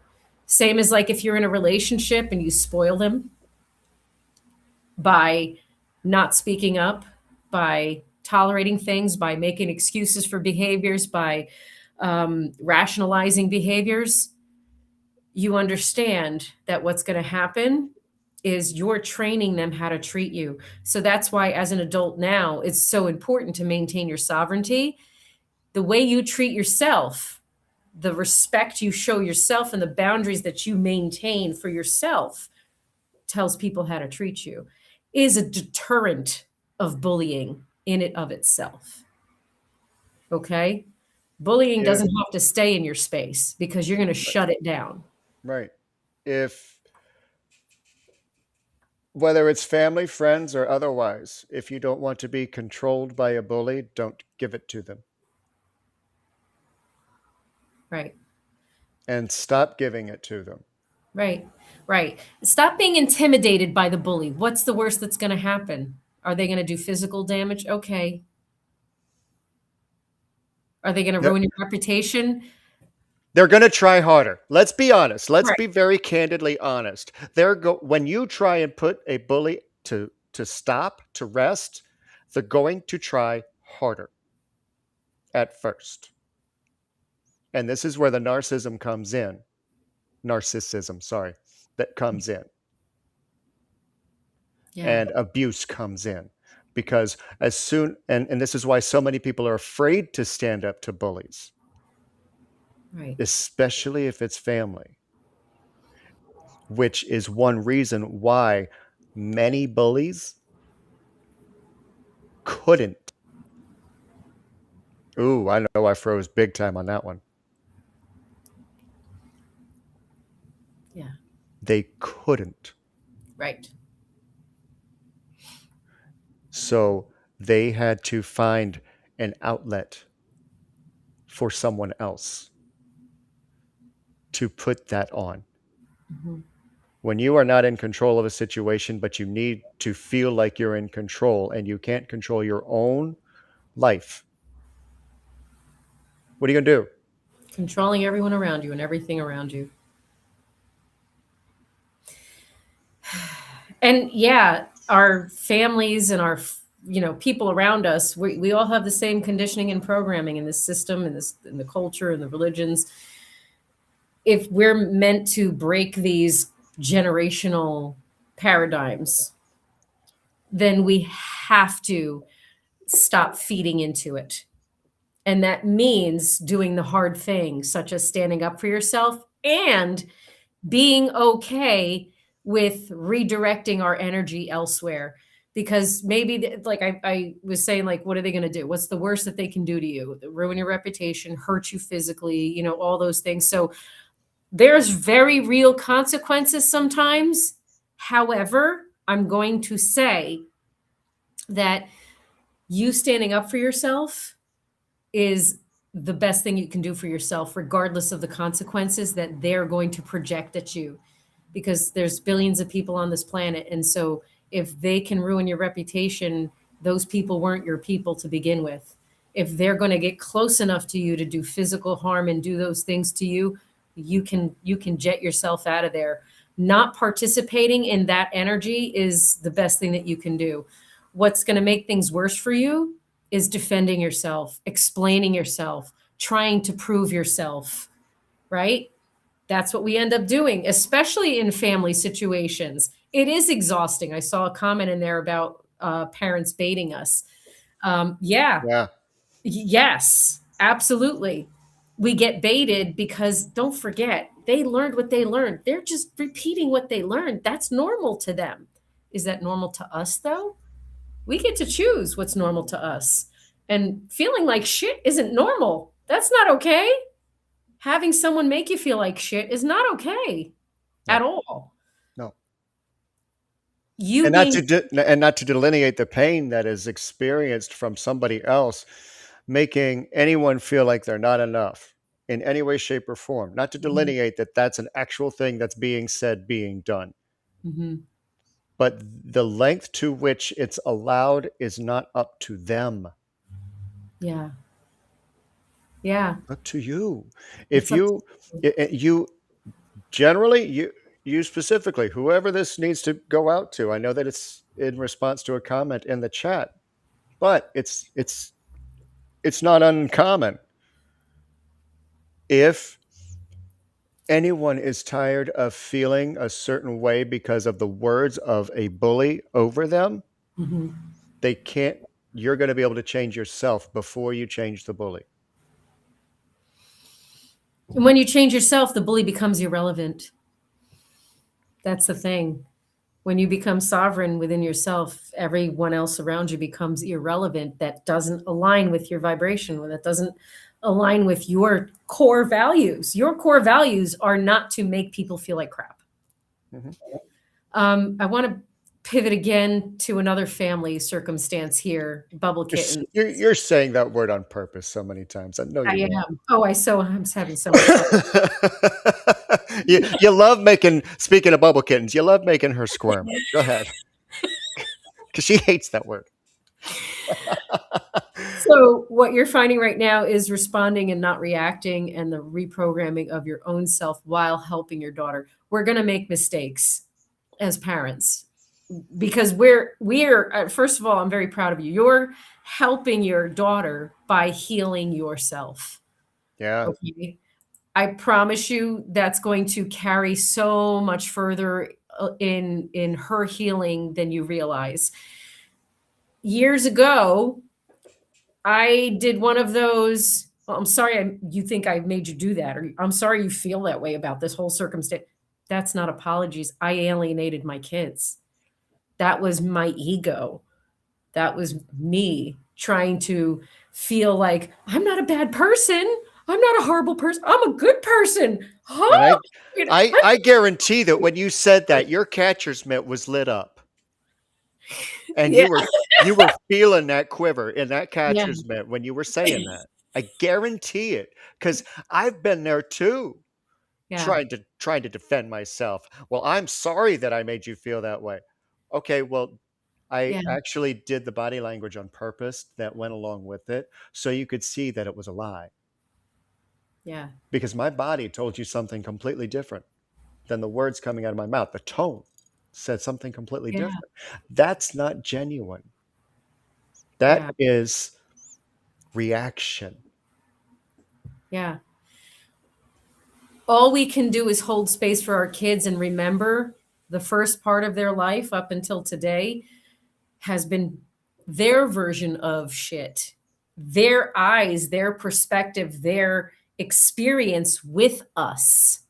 Same as like if you're in a relationship and you spoil them by not speaking up, by tolerating things, by making excuses for behaviors, by rationalizing behaviors, you understand that what's going to happen is you're training them how to treat you. So that's why as an adult now, it's so important to maintain your sovereignty. The way you treat yourself, the respect you show yourself, and the boundaries that you maintain for yourself tells people how to treat you, is a deterrent of bullying in it of itself. Okay. Bullying Yeah. doesn't have to stay in your space because you're going to shut it down. Right. If whether it's family, friends, or otherwise, if you don't want to be controlled by a bully, don't give it to them. Right. And stop giving it to them. Right. Right. Stop being intimidated by the bully. What's the worst that's going to happen? Are they going to do physical damage? Okay. Are they going to They're, ruin your reputation? they're going to try harder. Let's be honest. Let's Right. be very candidly honest. When you try and put a bully to stop, to rest, they're going to try harder at first. And this is where the narcissism comes in. Narcissism, sorry, that comes in. Yeah. And abuse comes in. Because as soon, and this is why so many people are afraid to stand up to bullies, Right. especially if it's family, which is one reason why many bullies couldn't. Ooh, I know I froze big time on that one. Yeah. They couldn't. Right. So they had to find an outlet for someone else to put that on. Mm-hmm. When you are not in control of a situation, but you need to feel like you're in control and you can't control your own life, what are you going to do? Controlling everyone around you and everything around you. And yeah, our families and our people around us, we all have the same conditioning and programming in this system, in the culture and the religions. If we're meant to break these generational paradigms, then we have to stop feeding into it. And that means doing the hard things, such as standing up for yourself and being okay with redirecting our energy elsewhere. Because maybe, like I was saying, like, what are they going to do? What's the worst that they can do to you? Ruin your reputation, hurt you physically, all those things. So there's very real consequences sometimes. However, I'm going to say that you standing up for yourself is the best thing you can do for yourself, regardless of the consequences that they're going to project at you, because there's billions of people on this planet. And so if they can ruin your reputation, those people weren't your people to begin with. If they're going to get close enough to you to do physical harm and do those things to you, you can jet yourself out of there. Not participating in that energy is the best thing that you can do. What's going to make things worse for you is defending yourself, explaining yourself, trying to prove yourself, right? That's what we end up doing, especially in family situations. It is exhausting. I saw a comment in there about parents baiting us. Yeah, Yeah. yes, absolutely. We get baited because don't forget, they learned what they learned. They're just repeating what they learned. That's normal to them. Is that normal to us, though? We get to choose what's normal to us. And feeling like shit isn't normal. That's not okay. Having someone make you feel like shit is not okay at all. No. You And being not to delineate the pain that is experienced from somebody else, making anyone feel like they're not enough in any way, shape, or form. Not to delineate that that's an actual thing that's being said, being done. Mhm. But the length to which it's allowed is not up to them. Yeah. Yeah. Up to you. It's If up to you generally, you specifically, whoever this needs to go out to, I know that it's in response to a comment in the chat, but it's not uncommon. If anyone is tired of feeling a certain way because of the words of a bully over them, Mhm. you're going to be able to change yourself before you change the bully. And when you change yourself, the bully becomes irrelevant. That's the thing. When you become sovereign within yourself, everyone else around you becomes irrelevant. That doesn't align with your vibration, that doesn't align with your core values. Your core values are not to make people feel like crap. I want to pivot again to another family circumstance here. Bubble kittens. You're saying that word on purpose so many times. I know I you am. Oh, I'm having so much fun. are. You love making. Speaking of bubble kittens, you love making her squirm. Go ahead, because she hates that word. So what you're finding right now is responding and not reacting, and the reprogramming of your own self while helping your daughter. We're going to make mistakes as parents because we're first of all, I'm very proud of you. You're helping your daughter by healing yourself. Yeah. Okay. I promise you that's going to carry so much further in her healing than you realize. Years ago, I did one of those. Well, I'm sorry you think I made you do that, or I'm sorry you feel that way about this whole circumstance. That's not apologies. I alienated my kids. That was my ego. That was me trying to feel like I'm not a bad person. I'm not a horrible person. I'm a good person. Huh? And I guarantee that when you said that, your catcher's mitt was lit up. And Yeah. you were feeling that quiver in that Yeah. catcher's mitt when you were saying that. I guarantee it, because I've been there too, Yeah. trying to defend myself. Well, I'm sorry that I made you feel that way. Okay, well, I Yeah. actually did the body language on purpose that went along with it, so you could see that it was a lie. Yeah. Because my body told you something completely different than the words coming out of my mouth. The tone said something completely Yeah. different. That's not genuine. That Yeah. is reaction. Yeah. All we can do is hold space for our kids and remember the first part of their life up until today has been their version of shit. Their eyes, their perspective, their experience with us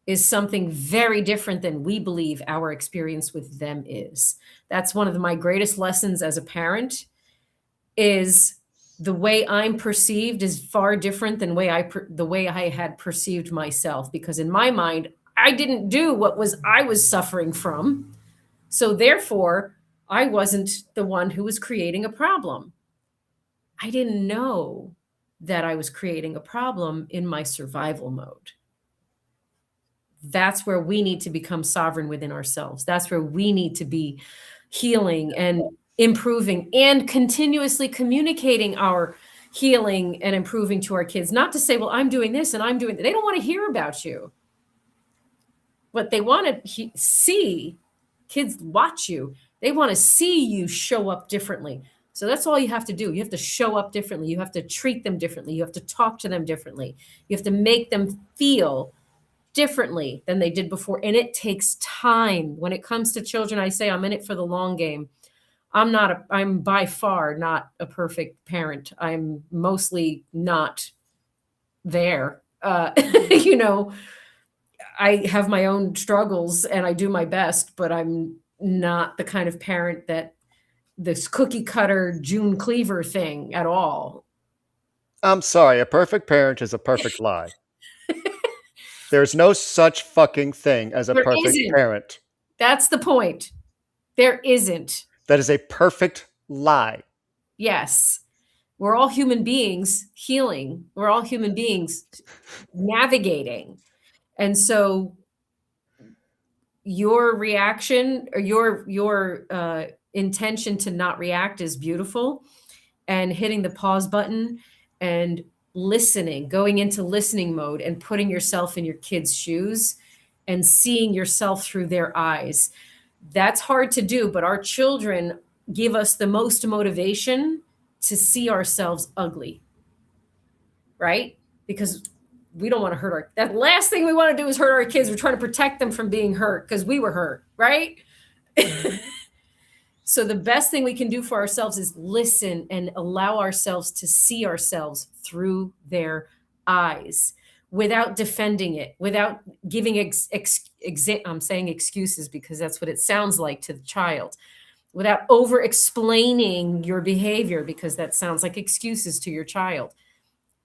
is something very different than we believe our experience with them is. That's one of my greatest lessons as a parent is the way I'm perceived is far different than the way I had perceived myself, because in my mind I didn't do what I was suffering from. So therefore, I wasn't the one who was creating a problem. I didn't know that I was creating a problem in my survival mode. That's where we need to become sovereign within ourselves. That's where we need to be healing and improving and continuously communicating our healing and improving to our kids. Not to say, well, I'm doing this and I'm doing that. They don't want to hear about you. What they want to see, kids watch you. They want to see you show up differently. So that's all you have to do. You have to show up differently. You have to treat them differently. You have to talk to them differently. You have to make them feel differently than they did before. And it takes time. When it comes to children, I say I'm in it for the long game. I'm by far not a perfect parent. I'm mostly not there. You know, I have my own struggles and I do my best, but I'm not the kind of parent that this cookie cutter June Cleaver thing at all. I'm sorry, a perfect parent is a perfect lie. There's no such fucking thing as a perfect parent. That's the point. There isn't. That is a perfect lie. Yes. We're all human beings healing. We're all human beings navigating. And so your reaction or your intention to not react is beautiful, and hitting the pause button and listening, going into listening mode and putting yourself in your kids' shoes and seeing yourself through their eyes. That's hard to do, but our children give us the most motivation to see ourselves ugly, right? Because we don't want to hurt that last thing we want to do is hurt our kids. We're trying to protect them from being hurt because we were hurt, right? So the best thing we can do for ourselves is listen and allow ourselves to see ourselves through their eyes. without defending it, without giving I'm saying excuses because that's what it sounds like to the child, without over explaining your behavior because that sounds like excuses to your child.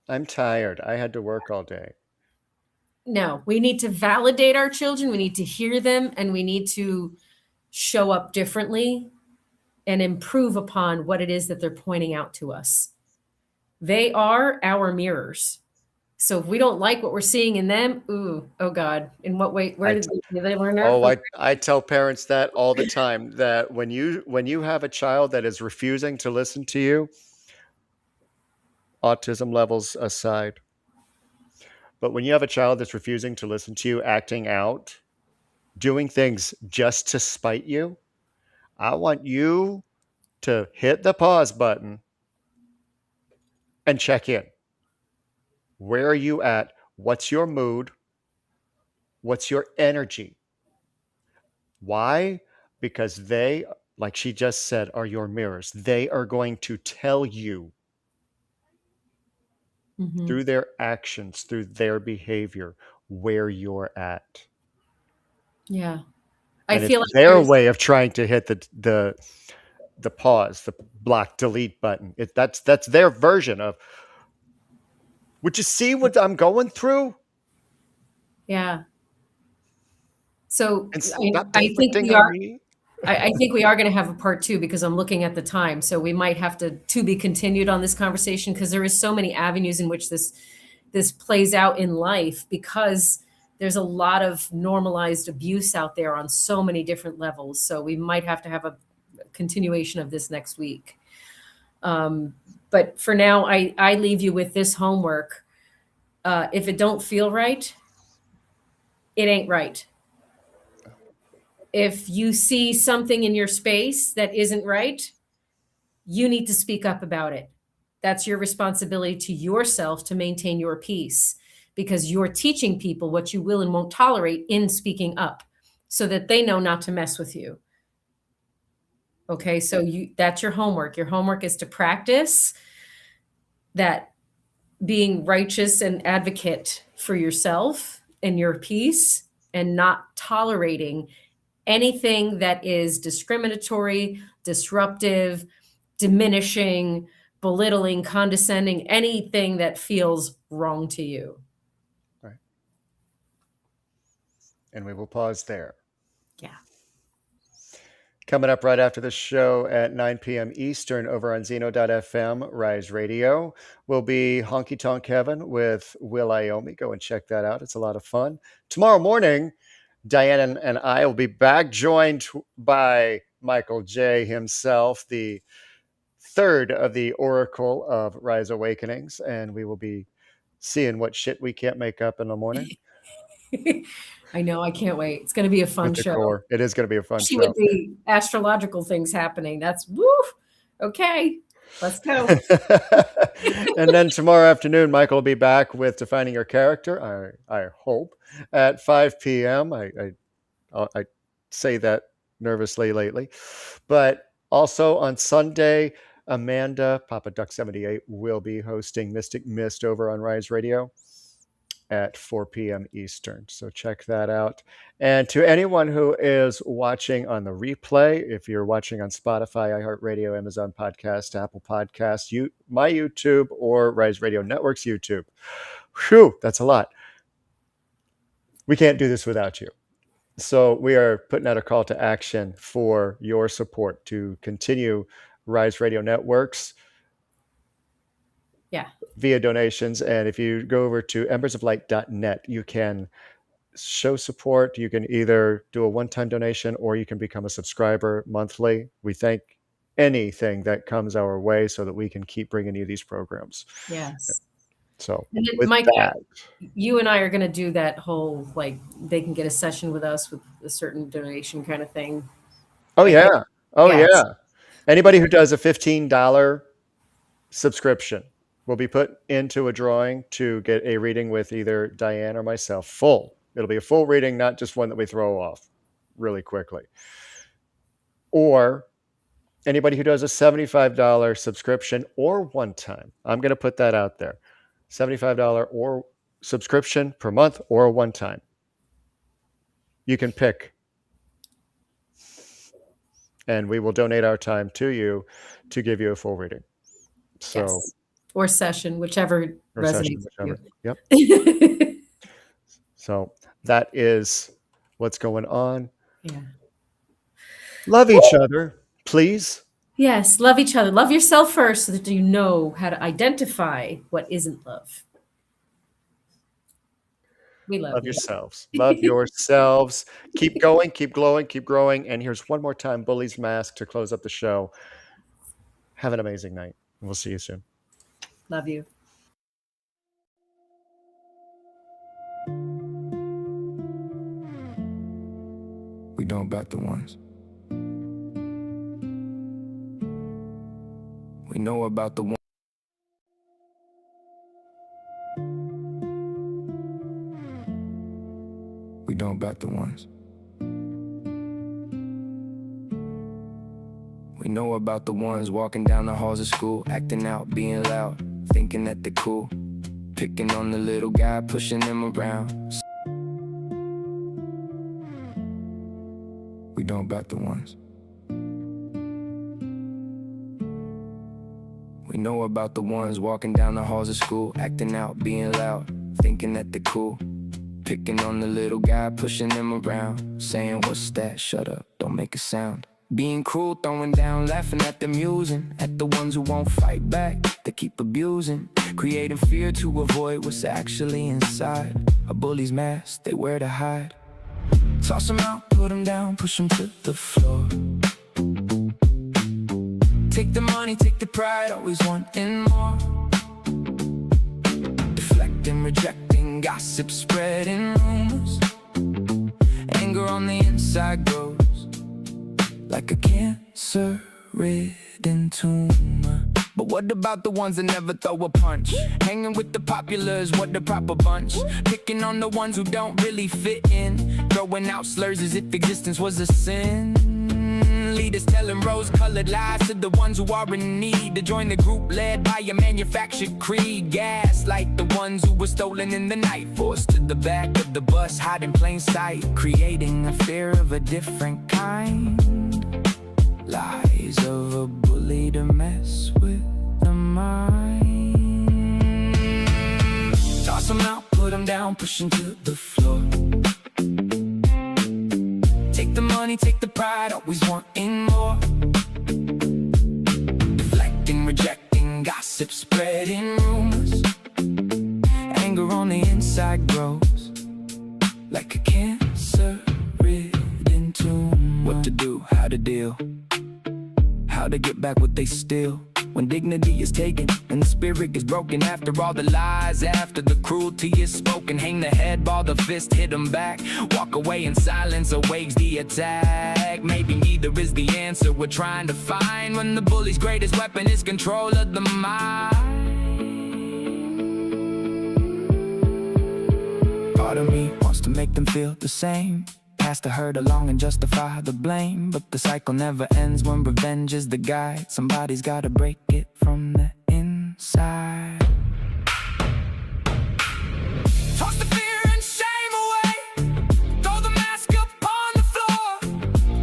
I'm tired. I had to work all day. No, we need to validate our children. We need to hear them, and we need to show up differently and improve upon what it is that they're pointing out to us. They are our mirrors. So if we don't like what we're seeing in them, ooh, oh God, in what way? Where did they learn that Oh, from? I tell parents that all the time, that when you have a child that is refusing to listen to you, autism levels aside, but when you have a child that's refusing to listen to you, acting out, doing things just to spite you, I want you to hit the pause button and check in. Where are you at? What's your mood? What's your energy? Why? Because they, like she just said, are your mirrors. They are going to tell you through their actions, through their behavior, where you're at. Yeah. I And feel it's like their way of trying to hit the pause, the block delete button. That's their version of, would you see what I'm going through? yeah. So And stop I think deflecting we on are. me. I think we are going to have a part two because I'm looking at the time. So we might have to be continued on this conversation because there is so many avenues in which this plays out in life because there's a lot of normalized abuse out there on so many different levels. So we might have to have a continuation of this next week. But for now, I leave you with this homework. If it don't feel right, it ain't right. If you see something in your space that isn't right, you need to speak up about it. That's your responsibility to yourself to maintain your peace because you're teaching people what you will and won't tolerate in speaking up so that they know not to mess with you. Okay, so that's your homework. Your homework is to practice that being righteous and advocate for yourself and your peace and not tolerating anything that is discriminatory, disruptive, diminishing, belittling, condescending, anything that feels wrong to you. Right. And we will pause there. Yeah. Coming up right after the show at 9 p.m. Eastern over on Zeno.fm, Rise Radio, will be Honky Tonk Heaven with Will Iomi. Go and check that out. It's a lot of fun. Tomorrow morning, Diane and I will be back, joined by Michael J. himself, the third of the Oracle of Rise Awakenings, and we will be seeing what shit we can't make up in the morning. I know. I can't wait. It's going to be a fun With the show. core. It is going to be a fun Especially show. with the astrological things happening. That's woo. Okay. Let's go. And then tomorrow afternoon, Michael will be back with Defining Your Character, I hope, at 5 p.m. I say that nervously lately. But also on Sunday, Amanda, Papa Duck 78, will be hosting Mystic Mist over on Rise Radio at 4 p.m. Eastern. So check that out. And to anyone who is watching on the replay, if you're watching on Spotify, iHeartRadio, Amazon Podcast, Apple Podcast, my YouTube, or Rise Radio Network's YouTube. Whew, that's a lot. We can't do this without you. So we are putting out a call to action for your support to continue Rise Radio Networks. Yeah. Via donations. And if you go over to embersoflight.net, you can show support. You can either do a one-time donation or you can become a subscriber monthly. We thank anything that comes our way so that we can keep bringing you these programs. Yes. So with Mike, you and I are going to do that whole, like, they can get a session with us with a certain donation kind of thing. Oh, yeah. Oh, yeah. Anybody who does a $15 subscription will be put into a drawing to get a reading with either Diane or myself. Full. It'll be a full reading, not just one that we throw off really quickly. Or anybody who does a $75 subscription or one time. I'm going to put that out there. $75 or subscription per month or a one-time. You can pick. And we will donate our time to you to give you a full reading. So, Yes. Or session, whichever or resonates session, with whichever. you. Yep. So that is what's going on. Yeah. Love each other, please. Yes, love each other. Love yourself first so that you know how to identify what isn't love. We love you. Yourselves. Love yourselves. Keep going, keep glowing, keep growing. And here's one more time, Bully's Mask to close up the show. Have an amazing night. We'll see you soon. Love you. We know about the ones. We know about the ones. We know about the ones. We know about the ones walking down the halls of school, acting out, being loud, thinking that they're cool, picking on the little guy, pushing him around. We know about the ones. We know about the ones walking down the halls of school, acting out, being loud, thinking that they're cool, picking on the little guy, pushing him around, saying, "What's that? Shut up, don't make a sound." Being cruel, throwing down, laughing at them, musing at the ones who won't fight back, that keep abusing, creating fear to avoid what's actually inside. A bully's mask they wear to hide. Toss them out, put them down, push them to the floor. Take the money, take the pride, always wanting more. Deflecting, rejecting, gossip, spreading rumors. Anger on the inside grows like a cancer-ridden tumor. But what about the ones that never throw a punch? Hanging with the populars, what the proper bunch? Picking on the ones who don't really fit in, throwing out slurs as if existence was a sin. Leaders telling rose-colored lies to the ones who are in need to join the group led by a manufactured creed. Gaslight the ones who were stolen in the night, forced to the back of the bus, hide in plain sight, creating a fear of a different kind. Lies of a bully to mess with the mind. Toss them out, put them down, push them to the floor. Take the money, take the pride, always wanting more. Deflecting, rejecting, gossip, spreading rumors. Anger on the inside grows like a cancer-ridden tumor. What to do, how to deal, how to get back what they steal. When dignity is taken and the spirit is broken, after all the lies, after the cruelty is spoken, hang the head, ball the fist, hit them back. Walk away in silence, awakes the attack. Maybe neither is the answer we're trying to find, when the bully's greatest weapon is control of the mind. Part of me wants to make them feel the same, pass the hurt along and justify the blame. But the cycle never ends when revenge is the guide. Somebody's gotta break it from the inside. Toss the fear and shame away, throw the mask upon the floor.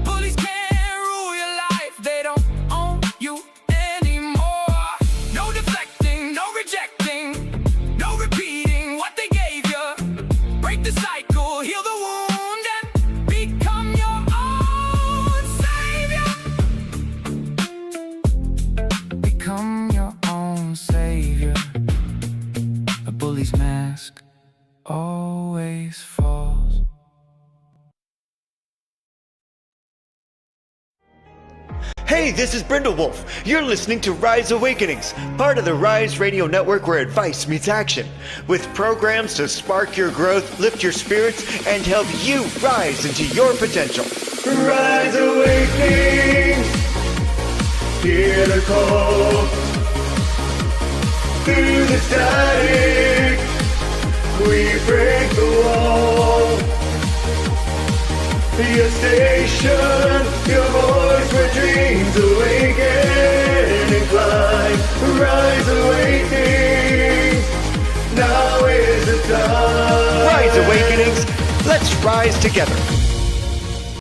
Bullies can't rule your life, they don't own you anymore. No deflecting, no rejecting, no repeating what they gave you. Break the cycle, heal the wound. Become your own savior. A bully's mask always falls. Hey, this is Brindlewolf. You're listening to Rise Awakenings, part of the Rise Radio Network where advice meets action, with programs to spark your growth, lift your spirits, and help you rise into your potential. Rise Awakenings! Hear the call. Through the static, we break the wall. Your station, your voice where dreams awaken and climb. Rise Awakening, now is the time. Rise Awakenings. Let's rise together.